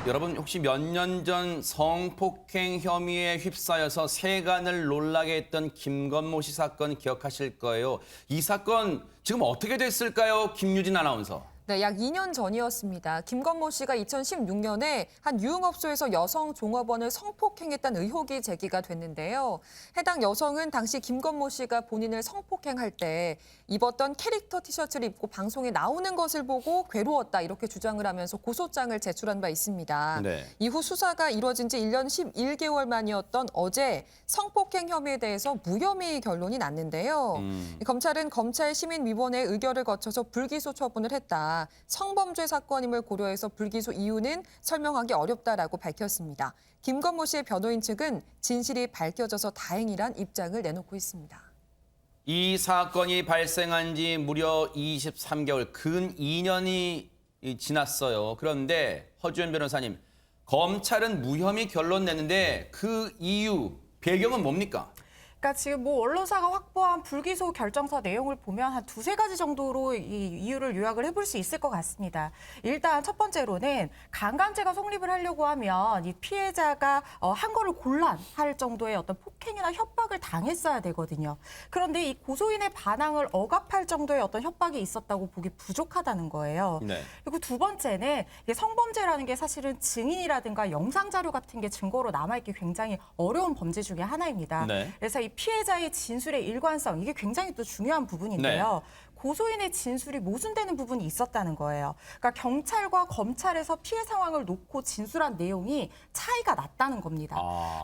여러분 혹시 몇 년 전 성폭행 혐의에 휩싸여서 세간을 놀라게 했던 김건모 씨 사건 기억하실 거예요. 이 사건 지금 어떻게 됐을까요? 김유진 아나운서. 네, 약 2년 전이었습니다. 김건모 씨가 2016년에 한 유흥업소에서 여성 종업원을 성폭행했다는 의혹이 제기가 됐는데요. 해당 여성은 당시 김건모 씨가 본인을 성폭행할 때 입었던 캐릭터 티셔츠를 입고 방송에 나오는 것을 보고 괴로웠다 이렇게 주장을 하면서 고소장을 제출한 바 있습니다. 네. 이후 수사가 이뤄진 지 1년 11개월 만이었던 어제 성폭행 혐의에 대해서 무혐의 결론이 났는데요. 검찰은 검찰 시민위원회 의결을 거쳐서 불기소 처분을 했다. 성범죄 사건임을 고려해서 불기소 이유는 설명하기 어렵다라고 밝혔습니다. 김건모 씨의 변호인 측은 진실이 밝혀져서 다행이란 입장을 내놓고 있습니다. 이 사건이 발생한 지 무려 23개월, 근 2년이 지났어요. 그런데 허주연 변호사님, 검찰은 무혐의 결론 냈는데 그 이유, 배경은 뭡니까? 그러니까 지금 언론사가 확보한 불기소 결정서 내용을 보면 한 두세 가지 정도로 이 이유를 요약을 해볼 수 있을 것 같습니다. 일단 첫 번째로는 강간죄가 성립을 하려고 하면 이 피해자가 한 거를 곤란할 정도의 어떤 폭행이나 협박을 당했어야 되거든요. 그런데 이 고소인의 반항을 억압할 정도의 어떤 협박이 있었다고 보기 부족하다는 거예요. 네. 그리고 두 번째는 이게 성범죄라는 게 사실은 증인이라든가 영상 자료 같은 게 증거로 남아있기 굉장히 어려운 범죄 중에 하나입니다. 네. 그래서 이 피해자의 진술의 일관성, 이게 굉장히 또 중요한 부분인데요. 고소인의 진술이 모순되는 부분이 있었다는 거예요. 그러니까 경찰과 검찰에서 피해 상황을 놓고 진술한 내용이 차이가 났다는 겁니다.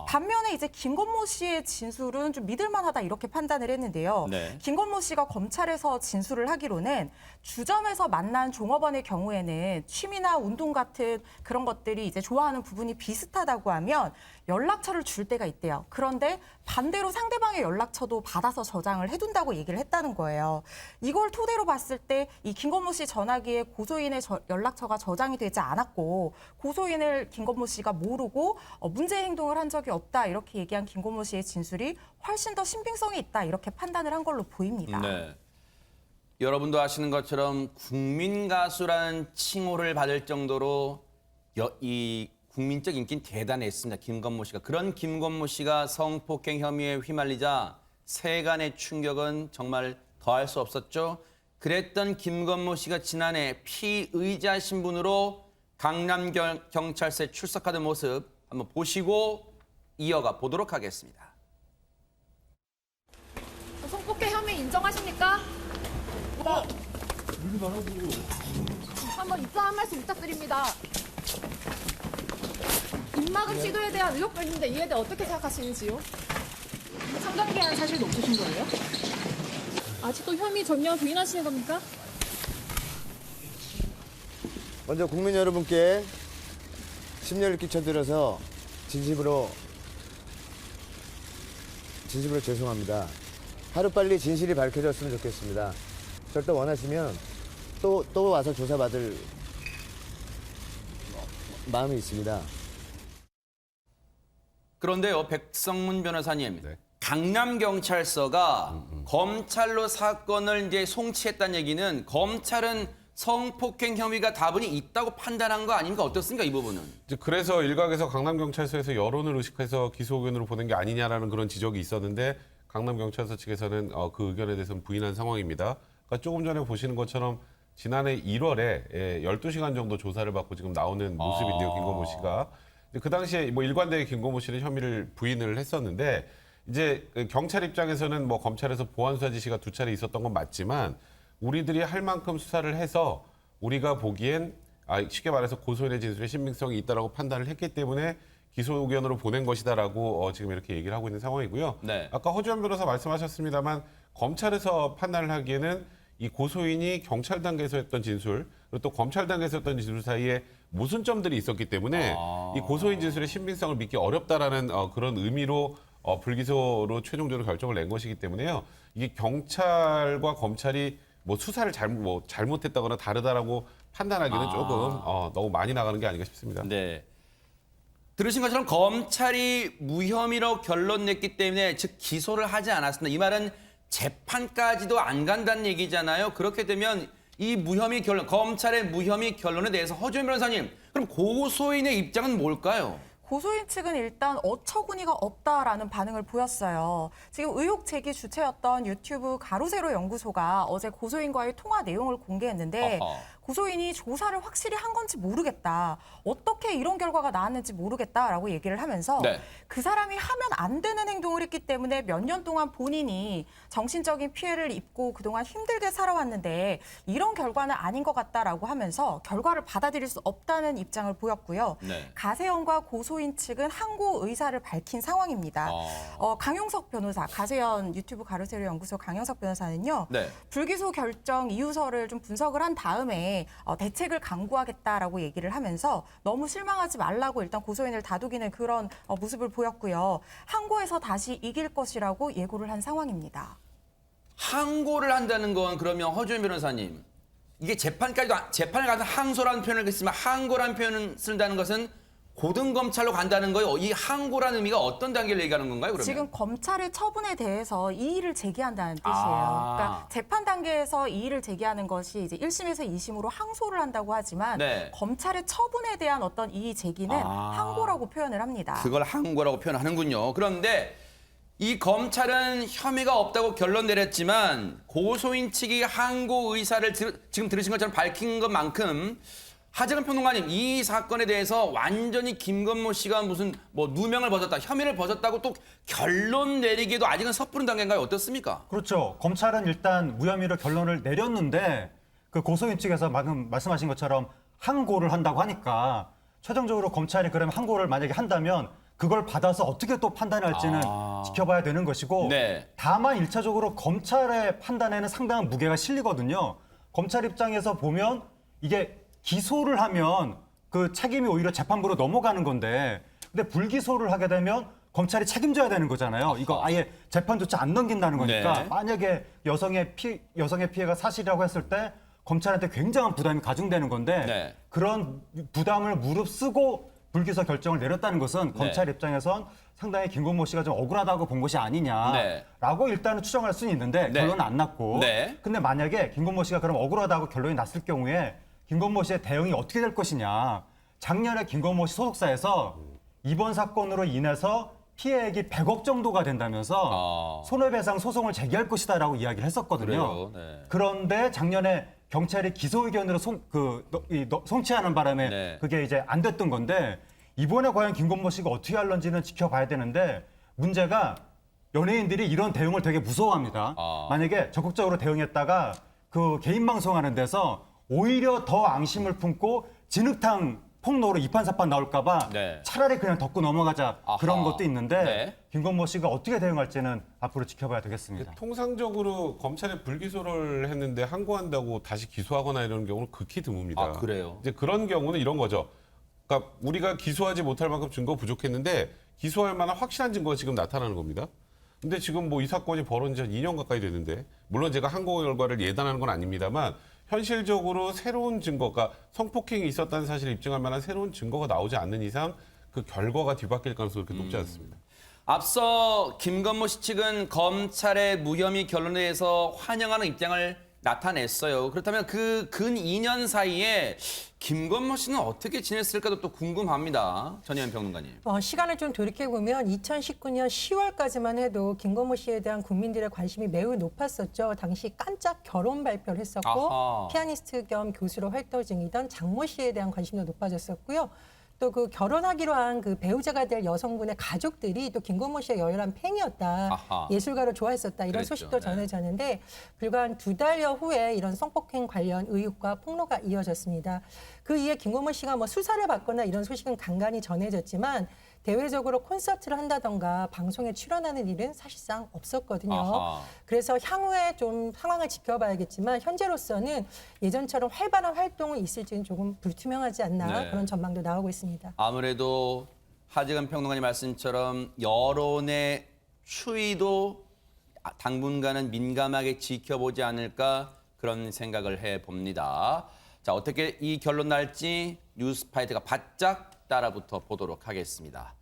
반면에 이제 김건모 씨의 진술은 좀 믿을만하다 이렇게 판단을 했는데요. 네. 김건모 씨가 검찰에서 진술을 하기로는 주점에서 만난 종업원의 경우에는 취미나 운동 같은 그런 것들이 이제 좋아하는 부분이 비슷하다고 하면 연락처를 줄 때가 있대요. 그런데 반대로 상대방의 연락처도 받아서 저장을 해둔다고 얘기를 했다는 거예요. 이걸 토대로 봤을 때 이 김건모 씨 전화기에 고소인의 연락처가 저장이 되지 않았고 고소인을 김건모 씨가 모르고 문제 행동을 한 적이 없다 이렇게 얘기한 김건모 씨의 진술이 훨씬 더 신빙성이 있다 이렇게 판단을 한 걸로 보입니다. 네. 여러분도 아시는 것처럼 국민 가수라는 칭호를 받을 정도로 이 국민적 인기는 대단했습니다. 김건모 씨가. 그런 김건모 씨가 성폭행 혐의에 휘말리자 세간의 충격은 정말 더할 수 없었죠. 그랬던 김건모 씨가 지난해 피의자 신분으로 강남경찰서에 출석하던 모습 한번 보시고 이어가 보도록 하겠습니다. 성폭행 혐의 인정하십니까? 한번 입장 한 말씀 부탁드립니다. 입막음 시도에 대한 의혹도 있는데 이에 대해 어떻게 생각하시는지요? 상관계한 사실도 없으신 거예요? 아직도 혐의 전면 부인하시는 겁니까? 먼저 국민 여러분께 심려를 끼쳐드려서 진심으로 죄송합니다. 하루빨리 진실이 밝혀졌으면 좋겠습니다. 저를 또 원하시면 또 와서 조사받을 마음이 있습니다. 그런데요, 백성문 변호사님, 네. 강남경찰서가 검찰로 사건을 이제 송치했다는 얘기는 검찰은 성폭행 혐의가 다분히 있다고 판단한 거 아닙니까? 어떻습니까, 이 부분은? 이제 그래서 일각에서 강남경찰서에서 여론을 의식해서 기소 의견으로 보낸 게 아니냐라는 그런 지적이 있었는데 강남경찰서 측에서는 그 의견에 대해서는 부인한 상황입니다. 그러니까 조금 전에 보시는 것처럼 지난해 1월에 12시간 정도 조사를 받고 지금 나오는 모습인데요, 김건모 씨가. 그 당시에 일관되게 김건모 씨는 혐의를 부인을 했었는데 이제 경찰 입장에서는 검찰에서 보안 수사 지시가 2차례 있었던 건 맞지만 우리들이 할 만큼 수사를 해서 우리가 보기엔 쉽게 말해서 고소인의 진술에 신빙성이 있다라고 판단을 했기 때문에 기소 의견으로 보낸 것이다라고 지금 이렇게 얘기를 하고 있는 상황이고요. 네. 아까 허주연 변호사 말씀하셨습니다만 검찰에서 판단을 하기에는 이 고소인이 경찰 단계에서 했던 진술 그리고 또 검찰 단계에서 했던 진술 사이에 모순점들이 있었기 때문에 이 고소인 진술의 신빙성을 믿기 어렵다라는 그런 의미로 불기소로 최종적으로 결정을 낸 것이기 때문에요. 이게 경찰과 검찰이 수사를 잘못했다거나 다르다라고 판단하기는 조금 너무 많이 나가는 게 아닌가 싶습니다. 네. 들으신 것처럼 검찰이 무혐의로 결론 냈기 때문에 즉 기소를 하지 않았습니다. 이 말은 재판까지도 안 간다는 얘기잖아요. 그렇게 되면 이 무혐의 결론, 검찰의 무혐의 결론에 대해서 허주연 변호사님, 그럼 그럼 고소인의 입장은 뭘까요? 고소인 측은 일단 어처구니가 없다라는 반응을 보였어요. 지금 의혹 제기 주체였던 유튜브 가로세로 연구소가 어제 고소인과의 통화 내용을 공개했는데 어허. 고소인이 조사를 확실히 한 건지 모르겠다. 어떻게 이런 결과가 나왔는지 모르겠다라고 얘기를 하면서 네. 그 사람이 하면 안 되는 행동을 했기 때문에 몇 년 동안 본인이 정신적인 피해를 입고 그동안 힘들게 살아왔는데 이런 결과는 아닌 것 같다라고 하면서 결과를 받아들일 수 없다는 입장을 보였고요. 네. 가세현과 고소인 측은 항고 의사를 밝힌 상황입니다. 강용석 변호사, 가세현 유튜브 가로세로 연구소 강용석 변호사는요. 네. 불기소 결정 이유서를 좀 분석을 한 다음에 대책을 강구하겠다라고 얘기를 하면서 너무 실망하지 말라고 일단 고소인을 다독이는 그런 모습을 보였고요. 항고에서 다시 이길 것이라고 예고를 한 상황입니다. 항고를 한다는 건 그러면 허주현 변호사님, 이게 재판을 가서 항소라는 표현을 쓰지만 항고라는 표현을 쓴다는 것은 고등검찰로 간다는 거예요. 이 항고라는 의미가 어떤 단계를 얘기하는 건가요, 그러면? 지금 검찰의 처분에 대해서 이의를 제기한다는 뜻이에요. 아. 그러니까 재판 단계에서 이의를 제기하는 것이 이제 1심에서 2심으로 항소를 한다고 하지만 네. 검찰의 처분에 대한 어떤 이의 제기는 아. 항고라고 표현을 합니다. 그걸 항고라고 표현하는군요. 그런데 이 검찰은 혐의가 없다고 결론 내렸지만 고소인 측이 항고 의사를 지금 들으신 것처럼 밝힌 것만큼 하재근 평론가님, 이 사건에 대해서 완전히 김건모 씨가 무슨 누명을 벗었다, 혐의를 벗었다고 또 결론 내리기에도 아직은 섣부른 단계인가요? 어떻습니까? 그렇죠. 검찰은 일단 무혐의로 결론을 내렸는데 그 고소인 측에서 방금 말씀하신 것처럼 항고를 한다고 하니까 최종적으로 검찰이 그러면 항고를 만약에 한다면 그걸 받아서 어떻게 또 판단할지는 지켜봐야 되는 것이고 네. 다만 일차적으로 검찰의 판단에는 상당한 무게가 실리거든요. 검찰 입장에서 보면 이게 기소를 하면 그 책임이 오히려 재판부로 넘어가는 건데 근데 불기소를 하게 되면 검찰이 책임져야 되는 거잖아요. 이거 아예 재판조차 안 넘긴다는 거니까 네. 만약에 여성의 피해가 사실이라고 했을 때 검찰한테 굉장한 부담이 가중되는 건데 네. 그런 부담을 무릅쓰고 불기소 결정을 내렸다는 것은 검찰 입장에선 상당히 김건모 씨가 좀 억울하다고 본 것이 아니냐라고 일단은 추정할 수는 있는데 네. 결론은 안 났고 네. 근데 만약에 김건모 씨가 그럼 억울하다고 결론이 났을 경우에 김건모 씨의 대응이 어떻게 될 것이냐. 작년에 김건모 씨 소속사에서 이번 사건으로 인해서 피해액이 100억 정도가 된다면서 손해배상 소송을 제기할 것이다라고 이야기를 했었거든요. 그래요. 네. 그런데 작년에 경찰이 기소 의견으로 송치하는 바람에 네. 그게 이제 안 됐던 건데 이번에 과연 김건모 씨가 어떻게 할런지는 지켜봐야 되는데 문제가 연예인들이 이런 대응을 되게 무서워합니다. 만약에 적극적으로 대응했다가 그 개인 방송하는 데서 오히려 더 앙심을 품고 진흙탕 폭로로 이판사판 나올까 봐 네. 차라리 그냥 덮고 넘어가자 그런 아하. 것도 있는데 네. 김건모 씨가 어떻게 대응할지는 앞으로 지켜봐야 되겠습니다. 통상적으로 검찰에 불기소를 했는데 항고한다고 다시 기소하거나 이런 경우는 극히 드뭅니다. 아, 그래요? 이제 그런 경우는 이런 거죠. 그러니까 우리가 기소하지 못할 만큼 증거 부족했는데 기소할 만한 확실한 증거가 지금 나타나는 겁니다. 근데 지금 이 사건이 벌어진 지 한 2년 가까이 됐는데 물론 제가 항고 결과를 예단하는 건 아닙니다만 현실적으로 새로운 증거가 성폭행이 있었다는 사실을 입증할 만한 새로운 증거가 나오지 않는 이상 그 결과가 뒤바뀔 가능성이 그렇게 높지 않습니다. 앞서 김건모 씨 측은 검찰의 무혐의 결론에 대해서 환영하는 입장을 나타냈어요. 그렇다면 그 근 2년 사이에 김건모 씨는 어떻게 지냈을까도 또 궁금합니다. 전혜연 평론가님. 시간을 좀 돌이켜보면 2019년 10월까지만 해도 김건모 씨에 대한 국민들의 관심이 매우 높았었죠. 당시 깜짝 결혼 발표를 했었고 아하. 피아니스트 겸 교수로 활동 중이던 장모 씨에 대한 관심도 높아졌었고요. 또 그 결혼하기로 한 그 배우자가 될 여성분의 가족들이 또 김건모 씨의 열혈한 팬이었다. 아하. 예술가를 좋아했었다. 이런 그랬죠. 소식도 네. 전해졌는데 불과 한 2달여 후에 이런 성폭행 관련 의혹과 폭로가 이어졌습니다. 그 이후에 김건모 씨가 수사를 받거나 이런 소식은 간간히 전해졌지만 대외적으로 콘서트를 한다던가 방송에 출연하는 일은 사실상 없었거든요. 아하. 그래서 향후에 좀 상황을 지켜봐야겠지만 현재로서는 예전처럼 활발한 활동이 있을지는 조금 불투명하지 않나 네. 그런 전망도 나오고 있습니다. 아무래도 하재근 평론가님 말씀처럼 여론의 추이도 당분간은 민감하게 지켜보지 않을까 그런 생각을 해봅니다. 자, 어떻게 이 결론 날지 뉴스파이트가 바짝 따라붙어 보도록 하겠습니다.